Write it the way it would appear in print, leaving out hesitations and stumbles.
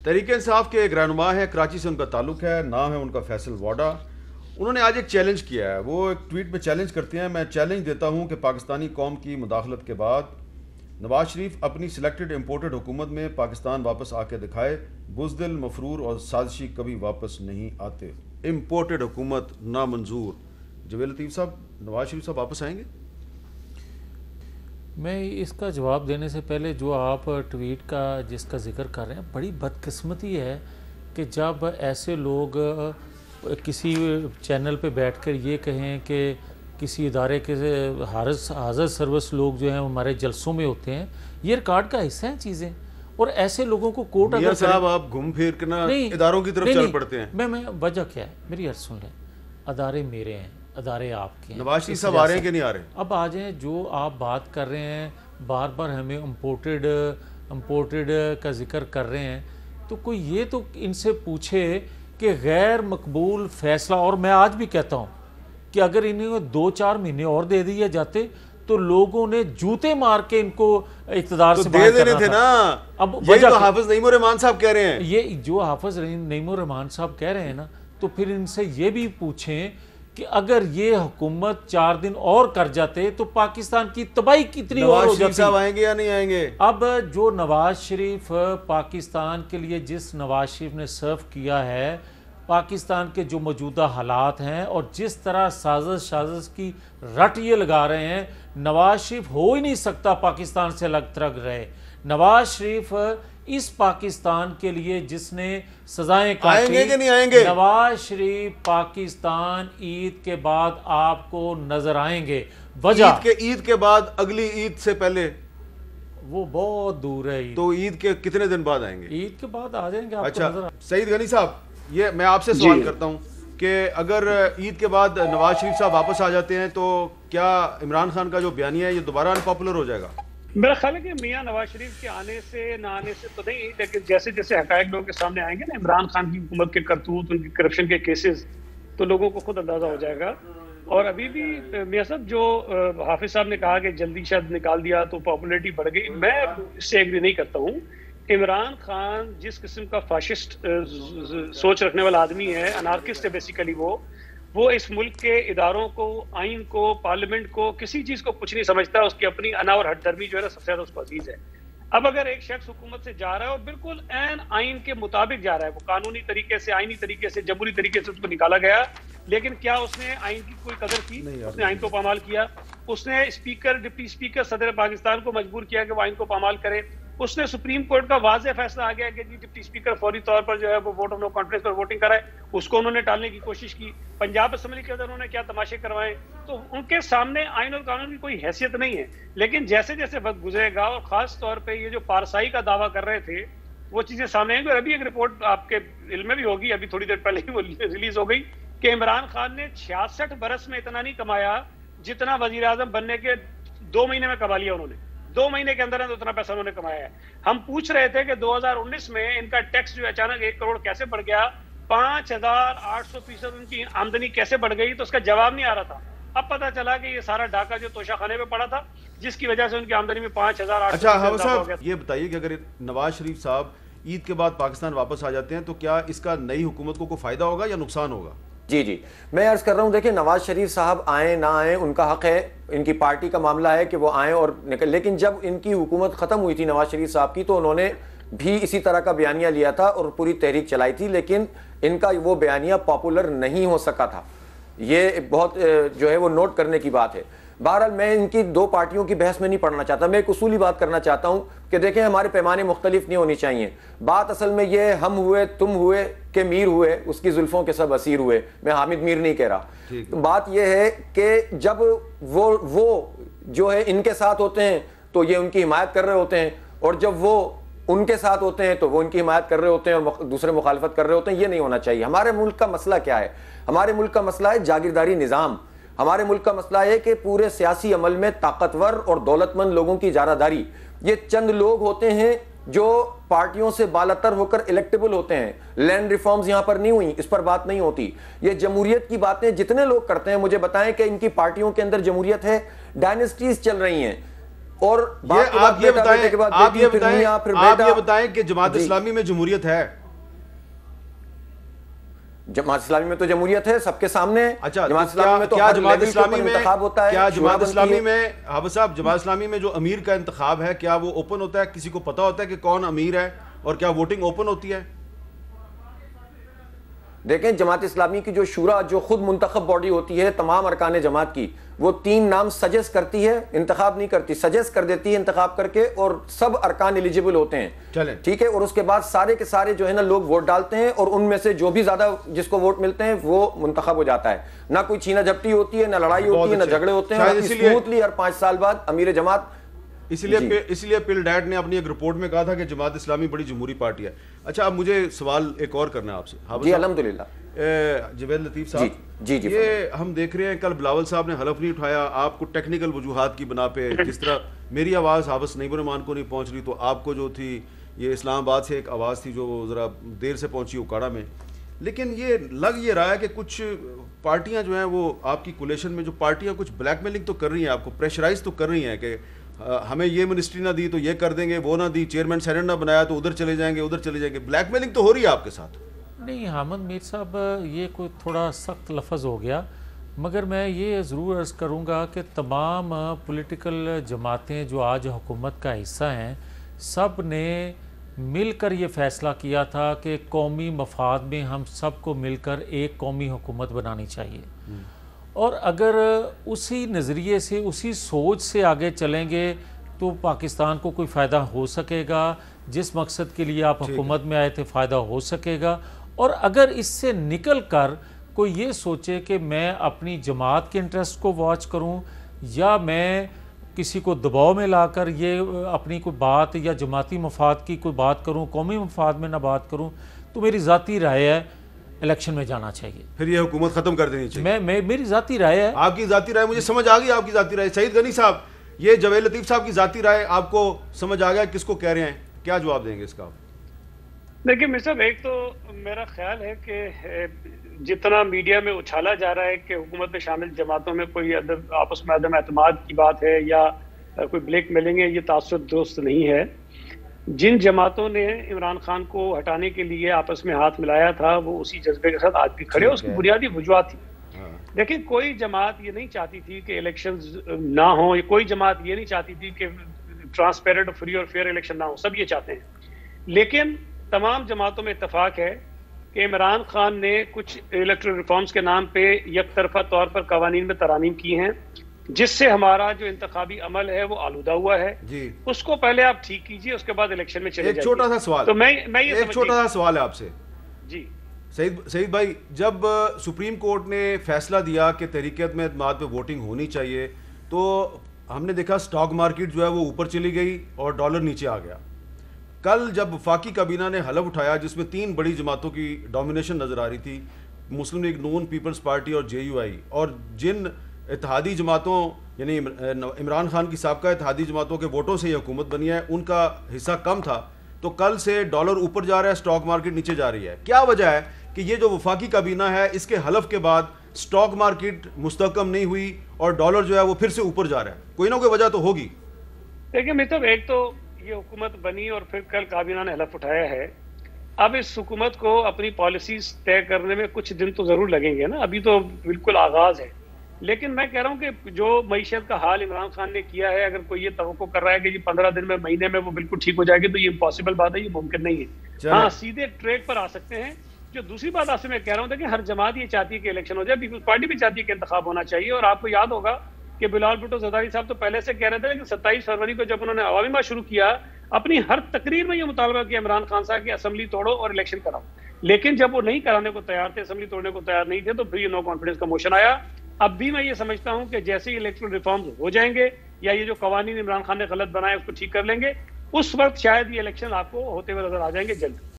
तहरीक इंसाफ के एक रहनुमा है, कराची से उनका ताल्लुक है, नाम है उनका फैसल वाडा। उन्होंने आज एक चैलेंज किया है। वो एक ट्वीट में चैलेंज करते हैं, मैं चैलेंज देता हूं कि पाकिस्तानी कौम की मुदाखलत के बाद नवाज शरीफ अपनी सिलेक्टेड इम्पोर्टेड हुकूमत में पाकिस्तान वापस आके दिखाए। बुज़दिल, मफरूर और साजिशी कभी वापस नहीं आते। इम्पोर्टेड हुकूमत नामंजूर। जवेद लतीफ़ साहब, नवाज शरीफ साहब वापस आएंगे? मैं इसका जवाब देने से पहले जो आप ट्वीट का जिसका जिक्र कर रहे हैं, बड़ी बदकिस्मती है कि जब ऐसे लोग किसी चैनल पे बैठकर ये कहें कि किसी इदारे के हाज़र सर्विस लोग जो हैं हमारे जलसों में होते हैं, ये रिकॉर्ड का हिस्सा हैं चीज़ें। और ऐसे लोगों को कोर्ट अगर साहब आप घूम फिर के ना इदारों की तरफ चल पड़ते हैं। मैं वजह क्या है, मेरी अर्ज सुन लें। अदारे मेरे हैं, अदारे आपके हैं। नवाज शरीफ साहब आ रहे हैं कि नहीं आ रहे? अब आ जाएं। जो आप बात कर रहे हैं, बार बार हमें इम्पोर्टेड का जिक्र कर रहे हैं, तो कोई ये तो इनसे पूछे कि गैर मकबूल फैसला, और मैं आज भी कहता हूँ कि अगर इन्हें 2-4 महीने और दे दिए जाते तो लोगों ने जूते मार के इनको इख्तिदार तो से दे देने थे ना। अब वजह तो हाफिज नईमुर रहमान साहब कह रहे हैं। ये जो हाफिज नईमुर रहमान साहब कह रहे हैं ना, तो फिर इनसे ये भी पूछें कि अगर ये हुकूमत 4 दिन और कर जाते तो पाकिस्तान की तबाही कितनी और हो जाती। साहब आएंगे या नहीं आएंगे? अब जो नवाज शरीफ पाकिस्तान के लिए जिस नवाज शरीफ ने सर्व किया है, पाकिस्तान के जो मौजूदा हालात हैं और जिस तरह साजिश की रट ये लगा रहे हैं, नवाज शरीफ हो ही नहीं सकता पाकिस्तान से अलग थलग रहे। नवाज शरीफ इस पाकिस्तान के लिए जिसने सजाएं काटी, आएंगे कि नहीं आएंगे? नवाज शरीफ पाकिस्तान ईद के बाद आपको नजर आएंगे। वजह ईद के बाद, अगली ईद से पहले? वो बहुत दूर है। तो ईद के कितने दिन बाद आएंगे? ईद के बाद आ जाएंगे आपको। अच्छा सईद गनी साहब, ये मैं आपसे सवाल करता हूं कि अगर ईद के बाद नवाज शरीफ साहब वापस आ जाते हैं तो क्या इमरान खान का जो बयानिया है ये दोबारा अनपॉपुलर हो जाएगा? मेरा ख्याल है कि मियां नवाज शरीफ के आने से ना आने से तो नहीं, लेकिन जैसे जैसे हकायक लोगों के सामने आएंगे ना, इमरान खान की हुकूमत के करतूत, उनकी करप्शन के केसेस, तो लोगों को खुद अंदाजा हो जाएगा। और अभी भी मियां साहब जो हाफिज साहब ने कहा कि जल्दी शायद निकाल दिया तो पॉपुलरिटी बढ़ गई, मैं इससे एग्री नहीं करता हूँ। इमरान खान जिस किस्म का फाशिस्ट सोच रखने वाला आदमी है, अनार्किस्ट है बेसिकली, वो इस मुल्क के इदारों को, आइन को, पार्लियामेंट को, किसी चीज को कुछ नहीं समझता। उसकी अपनी अना और हटधर्मी जो है ना, सबसे ज्यादा उसको अजीज है। अब अगर एक शख्स हुकूमत से जा रहा है और बिल्कुल ऐन आइन के मुताबिक जा रहा है, वो कानूनी तरीके से, आइनी तरीके से, जमहूरी तरीके से उसको निकाला गया, लेकिन क्या उसने आइन की कोई कदर की? उसने आइन को पामाल किया। उसने स्पीकर, डिप्टी स्पीकर, सदर पाकिस्तान को मजबूर किया कि वो आइन को पामाल करे। उसने सुप्रीम कोर्ट का वाज़ेह फैसला आ गया कि जी डिप्टी स्पीकर फौरी तौर पर जो है वो वोट ऑफ नो कॉन्फिडेंस पर वोटिंग कराए, उसको उन्होंने टालने की कोशिश की। पंजाब असेंबली के अंदर उन्होंने क्या तमाशे करवाए। तो उनके सामने आइन और कानून की कोई हैसियत नहीं है। लेकिन जैसे जैसे वक्त गुजरेगा, और खास तौर पर ये जो पारसाई का दावा कर रहे थे, वो चीजें सामने आएंगी। और अभी एक रिपोर्ट आपके इल्म में भी होगी, अभी थोड़ी देर पहले ही वो रिलीज हो गई कि इमरान खान ने 66 बरस में इतना नहीं कमाया जितना वजीर आजम बनने के 2 महीने में कमा लिया उन्होंने। 2 महीने के अंदर उतना पैसा उन्होंने कमाया है। हम पूछ रहे थे कि 2019 में इनका टैक्स जो अचानक 1 करोड़ कैसे बढ़ गया, 5800% उनकी आमदनी कैसे बढ़ गई, तो उसका जवाब नहीं आ रहा था। अब पता चला कि ये सारा डाका जो तोशाखाने में पड़ा था, जिसकी वजह से उनकी आमदनी में 5800। अच्छा हाफिज साहब, ये बताइए कि अगर नवाज शरीफ साहब ईद के बाद पाकिस्तान वापस आ जाते हैं तो क्या इसका नई हुकूमत को कोई फायदा होगा या नुकसान होगा? जी, मैं अर्ज कर रहा हूँ, देखिए नवाज शरीफ साहब आए ना आए उनका हक है, इनकी पार्टी का मामला है कि वो आए और निकल। लेकिन जब इनकी हुकूमत ख़त्म हुई थी नवाज शरीफ साहब की, तो उन्होंने भी इसी तरह का बयानिया लिया था और पूरी तहरीक चलाई थी, लेकिन इनका वो बयानिया पॉपुलर नहीं हो सका था। ये बहुत जो है वो नोट करने की बात है। बहरहाल मैं इनकी 2 पार्टियों की बहस में नहीं पढ़ना चाहता, मैं एक उसूली बात करना चाहता हूं कि देखें हमारे पैमाने मुख्तलिफ नहीं होनी चाहिए। बात असल में ये हम हुए, तुम हुए कि मीर हुए, उसकी जुल्फों के सब असीर हुए। मैं हामिद मीर नहीं कह रहा। तो बात यह है कि जब वो जो है इनके साथ होते हैं तो ये उनकी हिमायत कर रहे होते हैं, और जब वो उनके साथ होते हैं तो वो उनकी हिमायत कर रहे होते हैं और दूसरे मुखालफत कर रहे होते हैं। ये नहीं होना चाहिए। हमारे मुल्क का मसला क्या है? हमारे मुल्क का मसला है जागीरदारी निज़ाम। हमारे मुल्क का मसला है कि पूरे सियासी अमल में ताकतवर और दौलतमंद लोगों की इजारादारी। ये चंद लोग होते हैं जो पार्टियों से बालातर होकर इलेक्टेबल होते हैं। लैंड रिफॉर्म्स यहां पर नहीं हुई, इस पर बात नहीं होती। ये जमहूरियत की बातें जितने लोग करते हैं, मुझे बताएं कि इनकी पार्टियों के अंदर जमहूरियत है? डायनेस्टीज चल रही हैं। और आप ये बताएं कि जमात इस्लामी में जमहूरियत है? जमात इस्लामी में तो जमहूरियत है सबके सामने। अच्छा, जमात इस्लामी में तो क्या जमात इस्लामी में इंतखाब होता है? क्या जमात इस्लामी में हाफिज साहब, जमात इस्लामी में जो अमीर का इंतखाब है क्या वो ओपन होता है? किसी को पता होता है कि कौन अमीर है और क्या वोटिंग ओपन होती है? देखें, जमात इस्लामी की जो शूरा, जो खुद मुंतखब बॉडी होती है तमाम अरकान जमात की, वो 3 नाम सजेस्ट करती है, इंतखाब नहीं करती, सजेस्ट कर देती है इंतखाब करके, और सब अरकान एलिजिबल होते हैं। चलें, ठीक है। और उसके बाद सारे के सारे जो है ना लोग वोट डालते हैं, और उनमें से जो भी ज्यादा जिसको वोट मिलते हैं वो मुंतखब हो जाता है। ना कोई छीना झपटी होती है, ना लड़ाई होती है, ना झगड़े होते हैं। स्मूथली हर 5 साल बाद अमीर जमात। इसलिए पिल डैड ने अपनी एक रिपोर्ट में कहा था कि जमात इस्लामी बड़ी जमहूरी पार्टी है। अच्छा, अब मुझे सवाल एक और करना है आपसे। जी अल्हम्दुलिल्लाह। जवेद लतीफ साहब, जी ये हम देख रहे हैं कल बिलावल साहब ने हलफ नहीं उठाया, आपको टेक्निकल वजूहात की बना पे, जिस तरह मेरी आवाज़ हाफिज नईमुर रहमान को नहीं पहुंच रही, तो आपको जो थी ये इस्लामाबाद से एक आवाज़ थी जो ज़रा देर से पहुंची उकाड़ा में। लेकिन ये लग ये रहा है कि कुछ पार्टियां जो हैं वो आपकी कोलेशन में जो पार्टियां कुछ ब्लैकमेलिंग तो कर रही हैं, आपको प्रेशराइज तो कर रही हैं कि हमें ये मिनिस्ट्री ना दी तो ये कर देंगे, वो ना दी, चेयरमैन सेनेट ना बनाया तो उधर चले जाएंगे, उधर चले जाएंगे। ब्लैकमेलिंग तो हो रही है आपके साथ? नहीं हामिद मीर साहब, ये कोई थोड़ा सख्त लफ्ज़ हो गया, मगर मैं ये ज़रूर अर्ज़ करूँगा कि तमाम पॉलिटिकल जमातें जो आज हुकूमत का हिस्सा हैं, सब ने मिलकर ये फ़ैसला किया था कि कौमी मफाद में हम सबको मिलकर एक कौमी हुकूमत बनानी चाहिए। और अगर उसी नज़रिए से, उसी सोच से आगे चलेंगे तो पाकिस्तान को कोई फ़ायदा हो सकेगा। जिस मकसद के लिए आप हुकूमत में आए थे फ़ायदा हो सकेगा। और अगर इससे निकल कर कोई ये सोचे कि मैं अपनी जमात के इंटरेस्ट को वॉच करूं, या मैं किसी को दबाव में लाकर ये अपनी कोई बात या जमाती मफाद की कोई बात करूं, कौमी मफाद में ना बात करूं, तो मेरी ज़ाती राय है इलेक्शन में जाना चाहिए। फिर ये हुकूमत खत्म कर देनी चाहिए। मेरी ज़ाती राय है। आपकी ज़ाती राय मुझे समझ आ गई, आपकी ज़ाती राय। सईद गनी साहब, ये जवेद लतीफ़ साहब की ज़ाती राय आपको समझ आ गया किसको कह रहे हैं, क्या जवाब देंगे इसका? देखिए मिर्ज़ा साहब, एक तो मेरा ख्याल है कि जितना मीडिया में उछाला जा रहा है कि हुकूमत में शामिल जमातों में कोई आपस में अदम एतमाद की बात है या कोई ब्लैक मेलिंग है, ये तासुर दुरुस्त नहीं है। जिन जमातों ने इमरान खान को हटाने के लिए आपस में हाथ मिलाया था वो उसी जज्बे के साथ आज भी खड़े, उसकी बुनियादी वजूहत थी। देखिए, कोई जमात ये नहीं चाहती थी कि इलेक्शंस ना हो, कोई जमात ये नहीं चाहती थी कि ट्रांसपेरेंट, फ्री और फेयर इलेक्शन ना हो, सब ये चाहते हैं। लेकिन तमाम जमातों में इत्तफाक है कि इमरान खान ने कुछ इलेक्टोरल रिफॉर्म्स के नाम पे एक तरफा तौर पर कवानीन में तरामीम की हैं, जिससे हमारा जो इंतखाबी अमल है वो आलूदा हुआ है जी। उसको पहले आप ठीक कीजिए, उसके बाद इलेक्शन में चले जाइए। एक छोटा सा सवाल, तो मैं ये एक छोटा सा सवाल है आपसे जी सईद भाई, जब सुप्रीम कोर्ट ने फैसला दिया कि तहरीक-ए-एतमाद पे वोटिंग होनी चाहिए, तो हमने देखा स्टॉक मार्केट जो है वो ऊपर चली गई और डॉलर नीचे आ गया। कल जब वफाकी काबीना ने हलफ उठाया जिसमें 3 बड़ी जमातों की डोमिनेशन नजर आ रही थी, मुस्लिम लीग नून, पीपल्स पार्टी और JUI, और जिन इत्तेहादी जमातों यानी इमरान खान की साबका इत्तेहादी जमातों के वोटों से ये हुकूमत बनी है, उनका हिस्सा कम था, तो कल से डॉलर ऊपर जा रहा है, स्टॉक मार्केट नीचे जा रही है। क्या वजह है कि ये जो वफाकी काबीना है इसके हलफ के बाद स्टॉक मार्केट मुस्तहकम नहीं हुई और डॉलर जो है वो फिर से ऊपर जा रहा है? कोई ना कोई वजह तो होगी। देखिए मित्र, एक तो ये हुकूमत बनी और फिर कल काबीना ने हलफ उठाया है। अब इस हुकूमत को अपनी पॉलिसीज तय करने में कुछ दिन तो जरूर लगेंगे ना, अभी तो बिल्कुल आगाज है। लेकिन मैं कह रहा हूँ कि जो मईशत का हाल इमरान खान ने किया है, अगर कोई ये तवक्को कर रहा है कि ये 15 दिन में, महीने में वो बिल्कुल ठीक हो जाएगी, तो ये इम्पॉसिबल बात है, ये मुमकिन नहीं है। हाँ, सीधे ट्रैक पर आ सकते हैं। जो दूसरी बात आपसे मैं कह रहा हूँ कि हर जमात ये चाहती है कि इलेक्शन हो जाए, पीपल्स पार्टी भी चाहती है कि इंतखाब होना चाहिए। और आपको याद होगा कि बिलावल भुट्टो जरदारी साहब तो पहले से कह रहे थे, लेकिन 27 फरवरी को जब उन्होंने अवामी माह शुरू किया, अपनी हर तकरीर में ये मुतालबा किया इमरान खान साहब की असेंबली तोड़ो और इलेक्शन कराओ। लेकिन जब वो नहीं कराने को तैयार थे, असेंबली तोड़ने को तैयार नहीं थे, तो फिर ये नो कॉन्फिडेंस का मोशन आया। अब भी मैं ये समझता हूं कि जैसे ही इलेक्टोरल रिफॉर्म्स हो जाएंगे या ये जो कवानीन इमरान खान ने गलत बनाए उसको ठीक कर लेंगे, उस वक्त शायद ये इलेक्शन आपको होते हुए नजर आ जाएंगे जल्द।